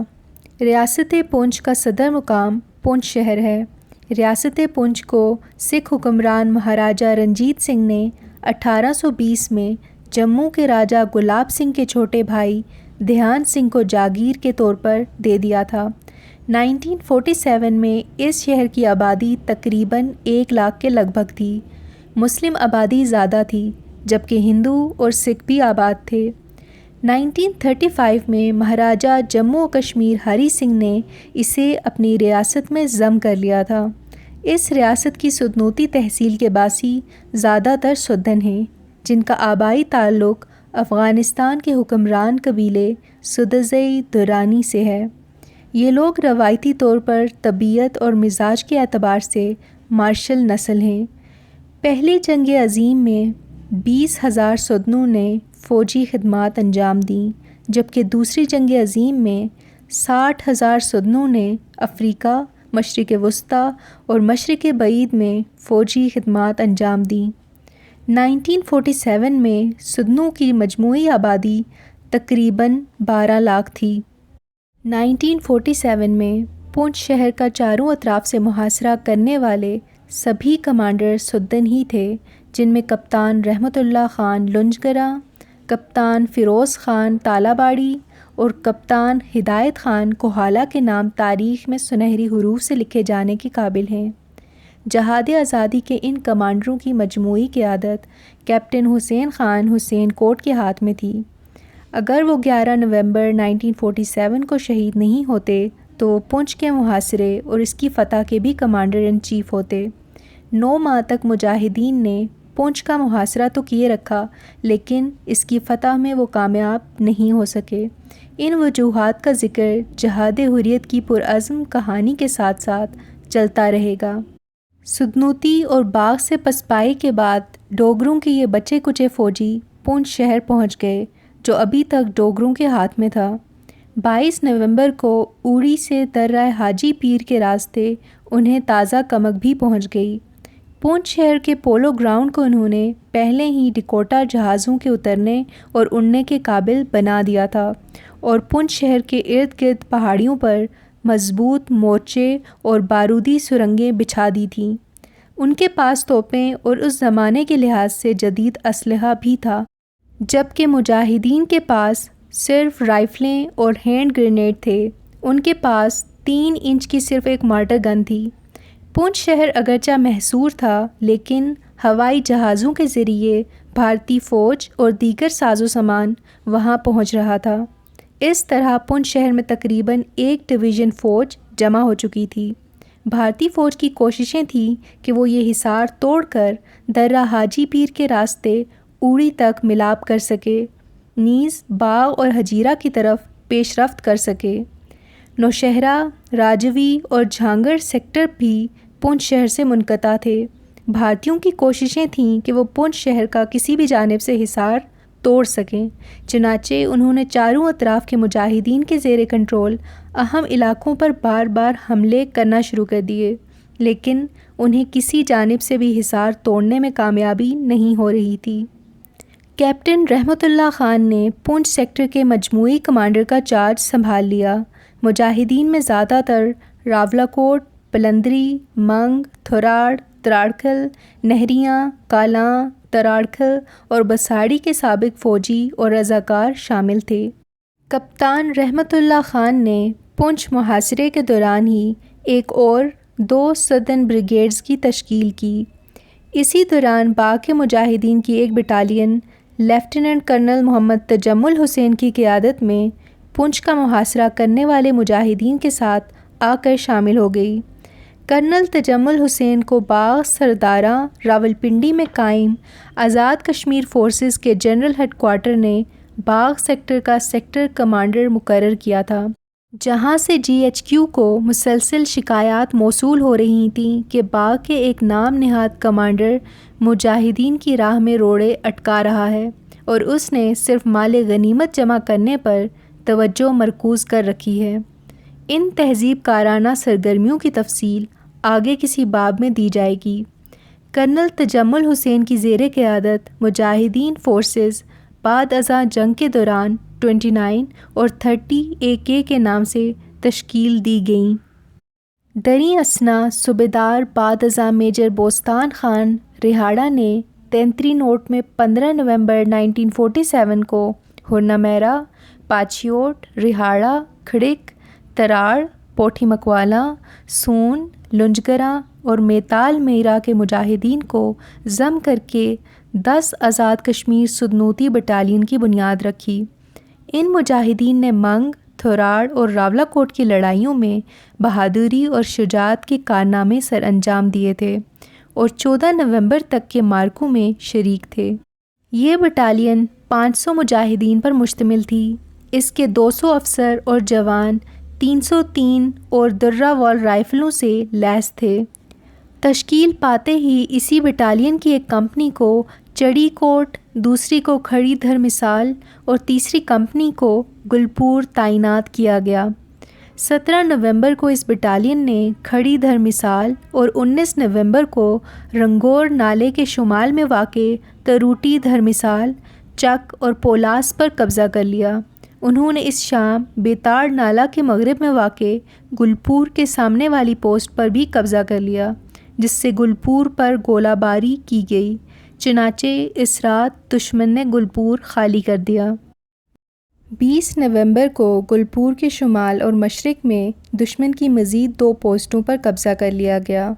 A: ریاست پونچھ کا صدر مقام پونچھ شہر ہے۔ ریاست پونچھ کو سکھ حکمران مہاراجہ رنجیت سنگھ نے 1820 میں جموں کے راجہ گلاب سنگھ کے چھوٹے بھائی دھیان سنگھ کو جاگیر کے طور پر دے دیا تھا۔ 1947 میں اس شہر کی آبادی تقریباً 1 لاکھ کے لگ بھگ تھی۔ مسلم آبادی زیادہ تھی، جبکہ ہندو اور سکھ بھی آباد تھے۔ 1935 میں مہاراجہ جموں و کشمیر ہری سنگھ نے اسے اپنی ریاست میں ضم کر لیا تھا۔ اس ریاست کی سدنوتی تحصیل کے باسی زیادہ تر سدن ہیں، جن کا آبائی تعلق افغانستان کے حکمران قبیلے سدزئی درانی سے ہے۔ یہ لوگ روایتی طور پر طبیعت اور مزاج کے اعتبار سے مارشل نسل ہیں۔ پہلی جنگ عظیم میں 20,000 سدنوں نے فوجی خدمات انجام دیں، جبکہ دوسری جنگ عظیم میں 60,000 سدنوں نے افریقہ، مشرق وسطیٰ اور مشرق بعید میں فوجی خدمات انجام دیں۔ 1947 میں سدنوں کی مجموعی آبادی تقریباً 12 لاکھ تھی۔ 1947 میں پونچھ شہر کا چاروں اطراف سے محاصرہ کرنے والے سبھی کمانڈر سدن ہی تھے، جن میں کپتان رحمت اللہ خان لنجگرہ، کپتان فیروز خان تالاباڑی اور کپتان ہدایت خان کوہالہ کے نام تاریخ میں سنہری حروف سے لکھے جانے کے قابل ہیں۔ جہاد آزادی کے ان کمانڈروں کی مجموعی قیادت کیپٹن حسین خان حسین کوٹ کے ہاتھ میں تھی۔ اگر وہ 11 نومبر 1947 کو شہید نہیں ہوتے تو وہ پونچھ کے محاصرے اور اس کی فتح کے بھی کمانڈر ان چیف ہوتے۔ 9 ماہ تک مجاہدین نے پونچھ کا محاصرہ تو کیے رکھا، لیکن اس کی فتح میں وہ کامیاب نہیں ہو سکے۔ ان وجوہات کا ذکر جہاد حریت کی پرعزم کہانی کے ساتھ ساتھ چلتا رہے گا۔ سدنوتی اور باغ سے پسپائی کے بعد ڈوگروں کے یہ بچے کچے فوجی پونچھ شہر پہنچ گئے، جو ابھی تک ڈوگروں کے ہاتھ میں تھا۔ 22 نومبر کو اوڑی سے درہ حاجی پیر کے راستے انہیں تازہ کمک بھی پہنچ گئی۔ پونچھ شہر کے پولو گراؤنڈ کو انہوں نے پہلے ہی ڈکوٹا جہازوں کے اترنے اور اڑنے کے قابل بنا دیا تھا، اور پونچھ شہر کے ارد گرد پہاڑیوں پر مضبوط مورچے اور بارودی سرنگیں بچھا دی تھیں۔ ان کے پاس توپیں اور اس زمانے کے لحاظ سے جدید اسلحہ بھی تھا، جبکہ مجاہدین کے پاس صرف رائفلیں اور ہینڈ گرینیڈ تھے۔ ان کے پاس 3 انچ کی صرف ایک مارٹر گن تھی۔ پونچھ شہر اگرچہ محصور تھا، لیکن ہوائی جہازوں کے ذریعے بھارتی فوج اور دیگر ساز و سامان وہاں پہنچ رہا تھا۔ اس طرح پونچھ شہر میں تقریباً 1 ڈویژن فوج جمع ہو چکی تھی۔ بھارتی فوج کی کوششیں تھیں کہ وہ یہ حصار توڑ کر درہ حاجی پیر کے راستے اوڑی تک ملاب کر سکے، نیز باغ اور ہجیرہ کی طرف پیش رفت کر سکے۔ نوشہرہ، راجوی اور جھانگڑ سیکٹر بھی پونچھ شہر سے منقطع تھے۔ بھارتیوں کی کوششیں تھیں کہ وہ پونچھ شہر کا کسی بھی جانب سے حصار توڑ سکیں، چنانچہ انہوں نے چاروں اطراف کے مجاہدین کے زیر کنٹرول اہم علاقوں پر بار بار حملے کرنا شروع کر دیے، لیکن انہیں کسی جانب سے بھی حصار توڑنے میں کامیابی نہیں ہو رہی تھی۔ کیپٹن رحمت اللہ خان نے پونچھ سیکٹر کے مجموعی کمانڈر کا چارج سنبھال لیا۔ مجاہدین میں زیادہ تر راولاکوٹ، پلندری، منگ، تھوراڑ، تراڑکھل، نہریاں، کالاں، تراڑکھل اور بساڑی کے سابق فوجی اور رضاکار شامل تھے۔ کپتان رحمت اللہ خان نے پونچھ محاصرے کے دوران ہی ایک اور 2 سدن بریگیڈز کی تشکیل کی۔ اسی دوران باغ کے مجاہدین کی ایک بٹالین لیفٹیننٹ کرنل محمد تجمل حسین کی قیادت میں پونچھ کا محاصرہ کرنے والے مجاہدین کے ساتھ آ کر شامل ہو گئی۔ کرنل تجمل حسین کو باغ سردارہ راولپنڈی میں قائم آزاد کشمیر فورسز کے جنرل ہیڈ کوارٹر نے باغ سیکٹر کا سیکٹر کمانڈر مقرر کیا تھا، جہاں سے GHQ کو مسلسل شکایات موصول ہو رہی تھیں کہ باغ کے ایک نام نہاد کمانڈر مجاہدین کی راہ میں روڑے اٹکا رہا ہے، اور اس نے صرف مال غنیمت جمع کرنے پر توجہ مرکوز کر رکھی ہے۔ ان تہذیب کارانہ سرگرمیوں کی تفصیل آگے کسی باب میں دی جائے گی۔ کرنل تجمل حسین کی زیر قیادت مجاہدین فورسز بعد ازاں جنگ کے دوران 29 اور 30 AK کے نام سے تشکیل دی گئیں۔ دریں اثنا صوبیدار بعد ازاں میجر بوستان خان رہاڑہ نے 33 نوٹ میں 15 نومبر 1947 کو ہرنامیرا، پاچیوٹ، رہاڑہ، کھڑک، تراڑ، پوٹھی مکوالا، سون، لنجگرہ اور میتال میرا کے مجاہدین کو ضم کر کے 10 آزاد کشمیر سدنوتی بٹالین کی بنیاد رکھی۔ ان مجاہدین نے منگ، تھوراڑ اور راولا کوٹ کی لڑائیوں میں بہادری اور شجاعت کے کارنامے سر انجام دیے تھے اور 14 نومبر تک کے مارکوں میں شریک تھے۔ یہ بٹالین 500 مجاہدین پر مشتمل تھی۔ اس کے 200 افسر اور جوان 303 اور درہ وال رائفلوں سے لیس تھے۔ تشکیل پاتے ہی اسی بٹالین کی ایک کمپنی کو چڑی کوٹ، دوسری کو کھڑی دھر مثال اور تیسری کمپنی کو گلپور تعینات کیا گیا۔ 17 نومبر کو اس بٹالین نے کھڑی دھر مثال اور 19 نومبر کو رنگور نالے کے شمال میں واقع تروٹی دھر مثال، چک اور پولاس پر قبضہ کر لیا۔ انہوں نے اس شام بیتاڑ نالہ کے مغرب میں واقع گلپور کے سامنے والی پوسٹ پر بھی قبضہ کر لیا، جس سے گلپور پر گولہ باری کی گئی۔ چنانچہ اس رات دشمن نے گلپور خالی کر دیا۔ 20 نومبر کو گلپور کے شمال اور مشرق میں دشمن کی مزید 2 پوسٹوں پر قبضہ کر لیا گیا۔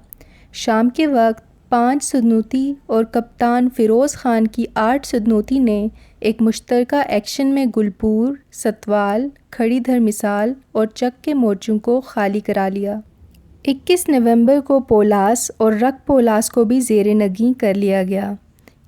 A: شام کے وقت 5 سدنوتی اور کپتان فیروز خان کی 8 سدنوتی نے ایک مشترکہ ایکشن میں گلپور، ستوال، کھڑی دھر مثال اور چک کے مورچوں کو خالی کرا لیا۔ 21 نومبر کو پولاس اور رک پولاس کو بھی زیر نگیں کر لیا گیا۔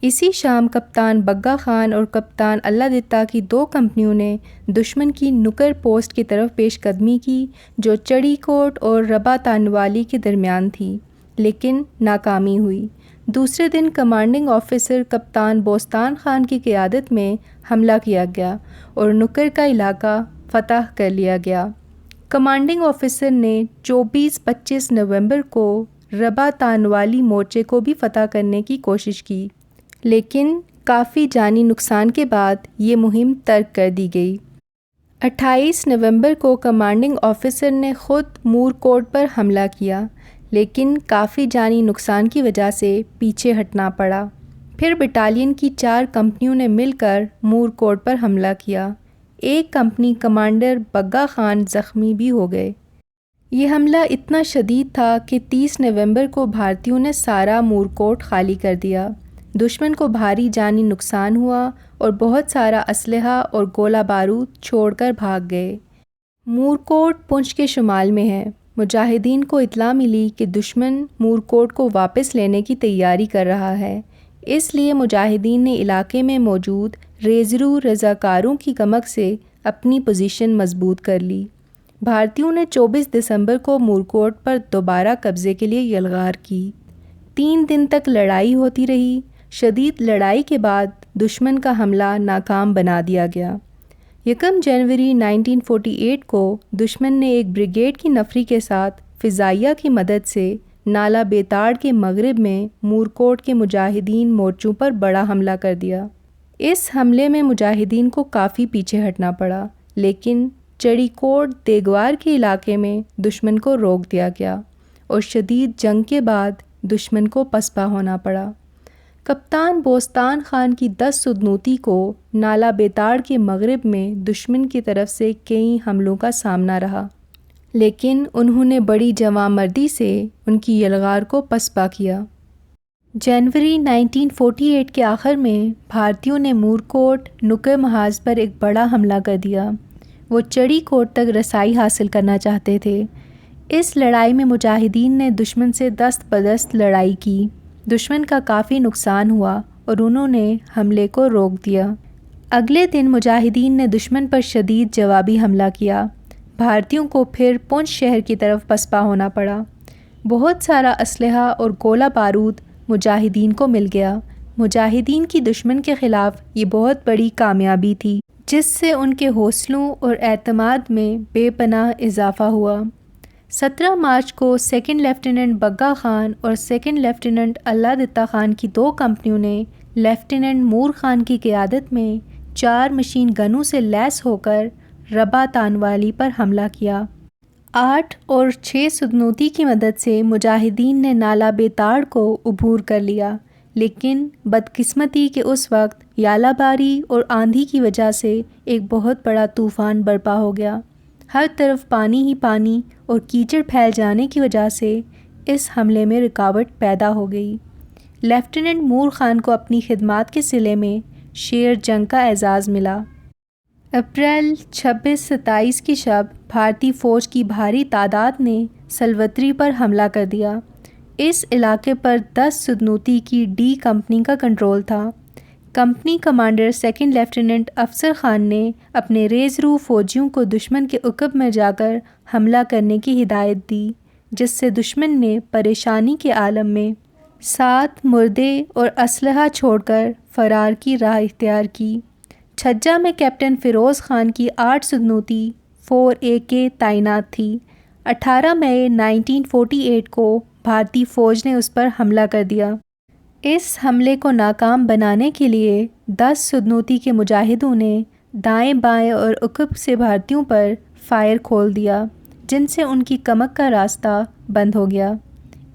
A: اسی شام کپتان بگا خان اور کپتان اللہ دتا کی 2 کمپنیوں نے دشمن کی نکر پوسٹ کی طرف پیش قدمی کی، جو چڑی کوٹ اور ربا تانوالی کے درمیان تھی، لیکن ناکامی ہوئی۔ دوسرے دن کمانڈنگ آفیسر کپتان بوستان خان کی قیادت میں حملہ کیا گیا اور نکر کا علاقہ فتح کر لیا گیا۔ کمانڈنگ آفیسر نے 24-25 نومبر کو ربا تانوالی مورچے کو بھی فتح کرنے کی کوشش کی، لیکن کافی جانی نقصان کے بعد یہ مہم ترک کر دی گئی۔ 28 نومبر کو کمانڈنگ آفیسر نے خود مور کوٹ پر حملہ کیا، لیکن کافی جانی نقصان کی وجہ سے پیچھے ہٹنا پڑا۔ پھر بٹالین کی 4 کمپنیوں نے مل کر مور کوٹ پر حملہ کیا۔ ایک کمپنی کمانڈر بگا خان زخمی بھی ہو گئے۔ یہ حملہ اتنا شدید تھا کہ 30 نومبر کو بھارتیوں نے سارا مور کوٹ خالی کر دیا۔ دشمن کو بھاری جانی نقصان ہوا اور بہت سارا اسلحہ اور گولہ بارود چھوڑ کر بھاگ گئے۔ مور کوٹ پونچھ کے شمال میں ہے۔ مجاہدین کو اطلاع ملی کہ دشمن مور کوٹ کو واپس لینے کی تیاری کر رہا ہے، اس لیے مجاہدین نے علاقے میں موجود ریزرو رضاکاروں کی کمک سے اپنی پوزیشن مضبوط کر لی۔ بھارتیوں نے 24 دسمبر کو مور کوٹ پر دوبارہ قبضے کے لیے یلغار کی۔ 3 دن تک لڑائی ہوتی رہی۔ شدید لڑائی کے بعد دشمن کا حملہ ناکام بنا دیا گیا۔ 1 جنوری 1948 کو دشمن نے ایک بریگیڈ کی نفری کے ساتھ فضائیہ کی مدد سے نالہ بیتاڑ کے مغرب میں مور کوٹ کے مجاہدین مورچوں پر بڑا حملہ کر دیا۔ اس حملے میں مجاہدین کو کافی پیچھے ہٹنا پڑا، لیکن چڑی کوٹ دیگوار کے علاقے میں دشمن کو روک دیا گیا اور شدید جنگ کے بعد دشمن کو پسپا ہونا پڑا۔ کپتان بوستان خان کی 10 سدنوتی کو نالہ بیتاڑ کے مغرب میں دشمن کی طرف سے کئی حملوں کا سامنا رہا، لیکن انہوں نے بڑی جواں مردی سے ان کی یلغار کو پسپا کیا۔ جنوری 1948 کے آخر میں بھارتیوں نے مور کوٹ نکر محاذ پر ایک بڑا حملہ کر دیا۔ وہ چڑی کوٹ تک رسائی حاصل کرنا چاہتے تھے۔ اس لڑائی میں مجاہدین نے دشمن سے دست بدست لڑائی کی۔ دشمن کا کافی نقصان ہوا اور انہوں نے حملے کو روک دیا۔ اگلے دن مجاہدین نے دشمن پر شدید جوابی حملہ کیا۔ بھارتیوں کو پھر پونچھ شہر کی طرف پسپا ہونا پڑا۔ بہت سارا اسلحہ اور گولہ بارود مجاہدین کو مل گیا۔ مجاہدین کی دشمن کے خلاف یہ بہت بڑی کامیابی تھی، جس سے ان کے حوصلوں اور اعتماد میں بے پناہ اضافہ ہوا۔ 17 مارچ کو 2nd لیفٹیننٹ بگا خان اور 2nd لیفٹیننٹ اللہ دتا خان کی 2 کمپنیوں نے لیفٹیننٹ مور خان کی قیادت میں 4 مشین گنوں سے لیس ہو کر ربا تانوالی پر حملہ کیا۔ 8 اور 6 سدنوتی کی مدد سے مجاہدین نے نالہ بیتاڑ کو عبور کر لیا، لیکن بدقسمتی کہ اس وقت یالہ باری اور آندھی کی وجہ سے ایک بہت بڑا طوفان برپا ہو گیا۔ ہر طرف پانی ہی پانی اور کیچڑ پھیل جانے کی وجہ سے اس حملے میں رکاوٹ پیدا ہو گئی۔ لیفٹیننٹ مور خان کو اپنی خدمات کے صلے میں شیر جنگ کا اعزاز ملا۔ اپریل 26-27 کی شب بھارتی فوج کی بھاری تعداد نے سلوتری پر حملہ کر دیا۔ اس علاقے پر 10 سدنوتی کی ڈی کمپنی کا کنٹرول تھا۔ کمپنی کمانڈر سیکنڈ لیفٹیننٹ افسر خان نے اپنے ریز رو فوجیوں کو دشمن کے عقب میں جا کر حملہ کرنے کی ہدایت دی، جس سے دشمن نے پریشانی کے عالم میں 7 مردے اور اسلحہ چھوڑ کر فرار کی راہ اختیار کی۔ چھجا میں کیپٹن فیروز خان کی 8 سدنوتی 4AK تعینات تھی۔ 18 مئی 1948 کو بھارتی فوج نے اس پر حملہ کر دیا۔ اس حملے کو ناکام بنانے کے لیے 10 سدنوتی کے مجاہدوں نے دائیں بائیں اور عقب سے بھارتیوں پر فائر کھول دیا، جن سے ان کی کمک کا راستہ بند ہو گیا۔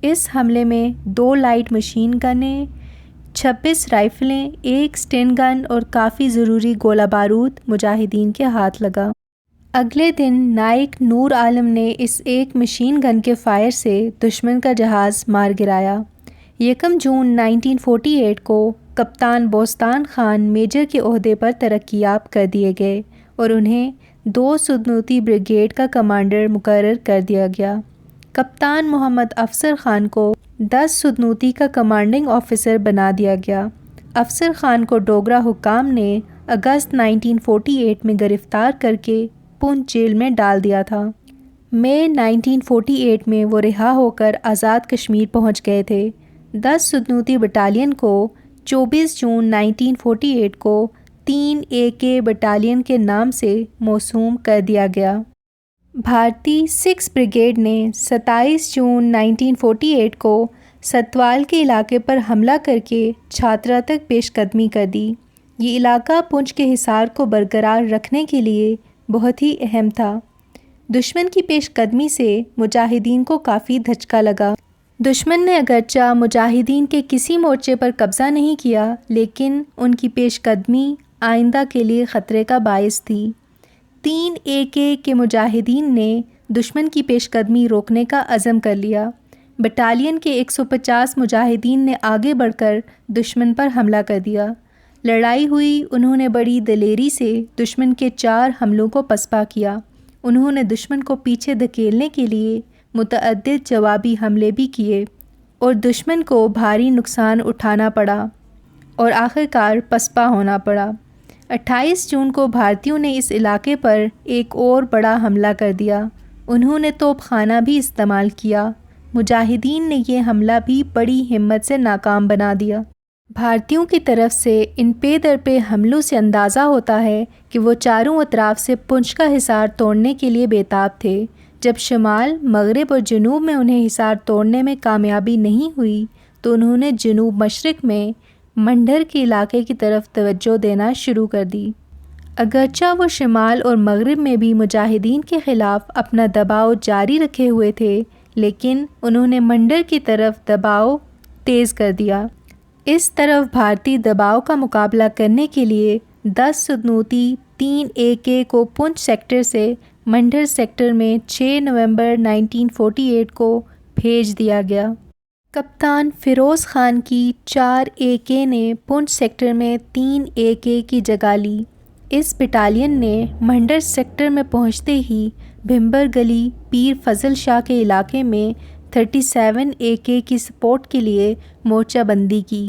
A: اس حملے میں 2 لائٹ مشین گنیں، 26 رائفلیں، 1 اسٹن گن اور کافی ضروری گولہ بارود مجاہدین کے ہاتھ لگا۔ اگلے دن نائک نور عالم نے اس ایک مشین گن کے فائر سے دشمن کا جہاز مار گرایا۔ 1 جون 1948 کو کپتان بوستان خان میجر کے عہدے پر ترقی یاب کر دیے گئے اور انہیں 2 سدنوتی بریگیڈ کا کمانڈر مقرر کر دیا گیا۔ کپتان محمد افسر خان کو 10 سدنوتی کا کمانڈنگ آفیسر بنا دیا گیا۔ افسر خان کو ڈوگرا حکام نے اگست 1948 میں گرفتار کر کے پونچھ جیل میں ڈال دیا تھا۔ مئی 1948 میں وہ رہا ہو کر آزاد کشمیر پہنچ گئے تھے۔ 10 سدنوتی بٹالین کو 24 جون 1948 کو 3AK بٹالین کے نام سے موسوم کر دیا گیا۔ بھارتی 6 بریگیڈ نے 27 جون 1948 کو ستوال کے علاقے پر حملہ کر کے چھاترا تک پیش قدمی کر دی۔ یہ علاقہ پونچھ کے حصار کو برقرار رکھنے کے لیے بہت ہی اہم تھا۔ دشمن کی پیش قدمی سے مجاہدین کو کافی دھچکا لگا۔ دشمن نے اگرچہ مجاہدین کے کسی مورچے پر قبضہ نہیں کیا، لیکن ان کی پیش قدمی آئندہ کے لیے خطرے کا باعث تھی۔ 3AK کے مجاہدین نے دشمن کی پیش قدمی روکنے کا عزم کر لیا۔ بٹالین کے 150 مجاہدین نے آگے بڑھ کر دشمن پر حملہ کر دیا۔ لڑائی ہوئی، انہوں نے بڑی دلیری سے دشمن کے 4 حملوں کو پسپا کیا۔ انہوں نے دشمن کو پیچھے دھکیلنے کے لیے متعدد جوابی حملے بھی کیے اور دشمن کو بھاری نقصان اٹھانا پڑا اور آخرکار پسپا ہونا پڑا۔ 28 جون کو بھارتیوں نے اس علاقے پر ایک اور بڑا حملہ کر دیا۔ انہوں نے توپ خانہ بھی استعمال کیا۔ مجاہدین نے یہ حملہ بھی بڑی ہمت سے ناکام بنا دیا۔ بھارتیوں کی طرف سے ان پے در پے حملوں سے اندازہ ہوتا ہے کہ وہ چاروں اطراف سے پونچھ کا حصار توڑنے کے لیے بےتاب تھے۔ جب شمال، مغرب اور جنوب میں انہیں حصار توڑنے میں کامیابی نہیں ہوئی تو انہوں نے جنوب مشرق میں منڈھر کے علاقے کی طرف توجہ دینا شروع کر دی۔ اگرچہ وہ شمال اور مغرب میں بھی مجاہدین کے خلاف اپنا دباؤ جاری رکھے ہوئے تھے، لیکن انہوں نے منڈھر کی طرف دباؤ تیز کر دیا۔ اس طرف بھارتی دباؤ کا مقابلہ کرنے کے لیے 10 سدنوتی 3AK کو پونچھ سیکٹر سے منڈھر سیکٹر میں 6 نومبر 1948 کو بھیج دیا گیا۔ کپتان فیروز خان کی 4AK نے پونچھ سیکٹر میں 3AK کی جگہ لی۔ اس بٹالین نے منڈھر سیکٹر میں پہنچتے ہی بھمبر گلی پیر فضل شاہ کے علاقے میں 37AK کی سپورٹ کے لیے مورچہ بندی کی۔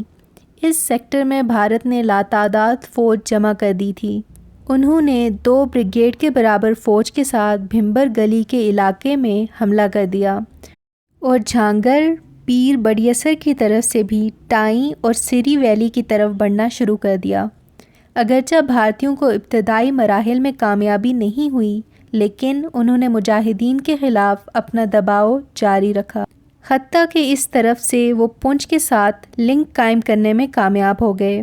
A: اس سیکٹر میں بھارت نے لاتعداد فوج جمع کر دی تھی۔ انہوں نے 2 بریگیڈ کے برابر فوج کے ساتھ بھمبر گلی کے علاقے میں حملہ کر دیا اور جھانگر پیر بڑیسر کی طرف سے بھی ٹائیں اور سری ویلی کی طرف بڑھنا شروع کر دیا۔ اگرچہ بھارتیوں کو ابتدائی مراحل میں کامیابی نہیں ہوئی، لیکن انہوں نے مجاہدین کے خلاف اپنا دباؤ جاری رکھا، حتیٰ کہ اس طرف سے وہ پونچھ کے ساتھ لنک قائم کرنے میں کامیاب ہو گئے۔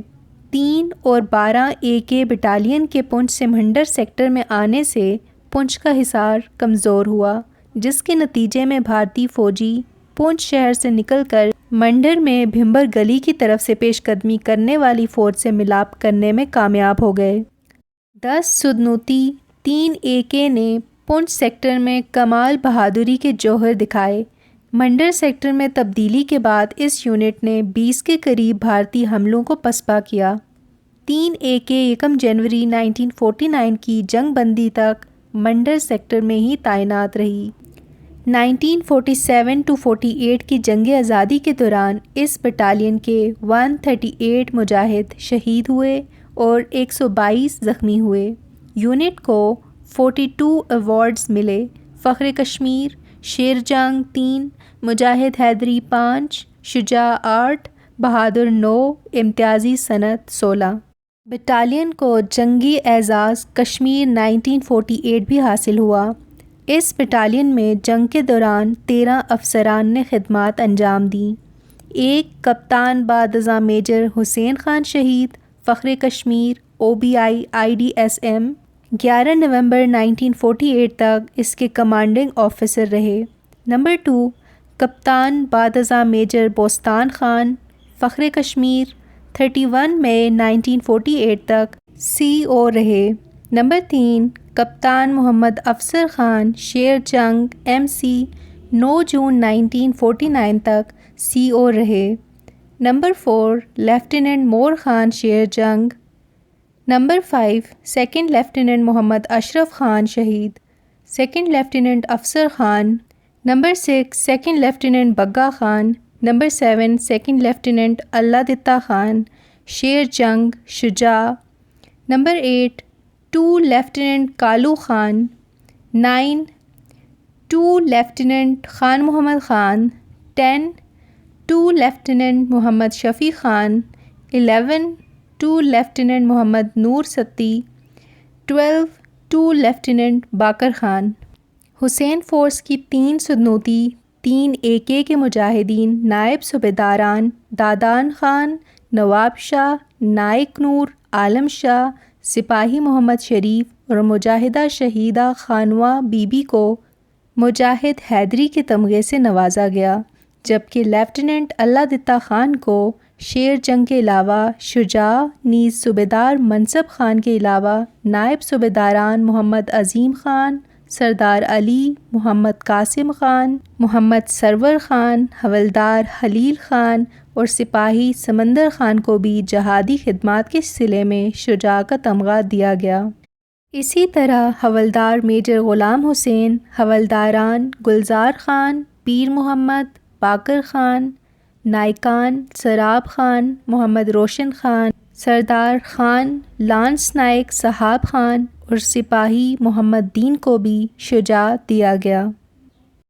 A: 3 اور 12AK بٹالین کے پونچھ سے منڈھر سیکٹر میں آنے سے پونچھ کا حصار کمزور ہوا، جس کے نتیجے میں بھارتی فوجی پونچھ شہر سے نکل کر منڈھر میں بھمبر گلی کی طرف سے پیش قدمی کرنے والی فوج سے ملاپ کرنے میں کامیاب ہو گئے۔ 10 سدنوتی 3AK نے پونچھ سیکٹر میں کمال بہادری کے جوہر دکھائے۔ منڈھر سیکٹر میں تبدیلی کے بعد اس یونٹ نے 20 کے قریب بھارتی حملوں کو پسپا کیا۔ 3 AK 1 جنوری 1949 کی جنگ بندی تک منڈر سیکٹر میں ہی تعینات رہی۔ 1947-48 کی جنگ آزادی کے دوران اس بٹالین کے 138 مجاہد شہید ہوئے اور 122 زخمی ہوئے۔ یونٹ کو 42 ایوارڈز ملے: فخر کشمیر، شیر جنگ 3، مجاہد حیدری 5، شجاع 8، بہادر 9، امتیازی صنعت 16۔ بٹالین کو جنگی اعزاز کشمیر 1948 بھی حاصل ہوا۔ اس بٹالین میں جنگ کے دوران 13 افسران نے خدمات انجام دیں۔ ایک کپتان بعد ازاں میجر حسین خان شہید، فخر کشمیر OBI IDSM 11 نومبر 1948 تک اس کے کمانڈنگ آفیسر رہے۔ نمبر 2، کپتان بعد ازاں میجر بوستان خان، فخر کشمیر 31 مئی 1948 تک CO رہے۔ نمبر 3، کپتان محمد افسر خان، شیر جنگ MC 9 جون 1949 تک CO رہے۔ نمبر 4، لیفٹیننٹ مور خان، شیر جنگ۔ نمبر 5، سیکنڈ لیفٹیننٹ محمد اشرف خان شہید، سیکنڈ لیفٹیننٹ افسر Khan. Number 6، second lieutenant Baga Khan. Number 7، second lieutenant Allah Datta Khan, شیر جنگ، شجاع۔ نمبر 8، 2 لیفٹیننٹ کالو خان۔ 9، 2 لیفٹیننٹ خان محمد خان۔ 10، 2 لیفٹیننٹ محمد شفیع خان۔ 11، 2 لیفٹیننٹ محمد نور ستی۔ 12، 2 لیفٹیننٹ باقر خان۔ حسین فورس کی 3 سدنوتی 3 AK کے مجاہدین نائب صوبیداران دادان خان، نواب شاہ، نائک نور، عالم شاہ، سپاہی محمد شریف اور مجاہدہ شہیدہ خانواں بی بی کو مجاہد حیدری کے تمغے سے نوازا گیا، جبکہ لیفٹیننٹ اللہ دتا خان کو شیر جنگ کے علاوہ شجاع نیز صوبیدار منصب خان کے علاوہ نائب صوبیداران محمد عظیم خان، سردار علی، محمد قاسم خان، محمد سرور خان، حوالدار خلیل خان اور سپاہی سمندر خان کو بھی جہادی خدمات کے صلے میں شجاع کا تمغہ دیا گیا۔ اسی طرح حوالدار میجر غلام حسین، حوالداران گلزار خان، پیر محمد، باقر خان، نائکان سراب خان، محمد روشن خان، سردار خان، لانس نائک صحاب خان اور سپاہی محمد دین کو بھی شجاع دیا گیا۔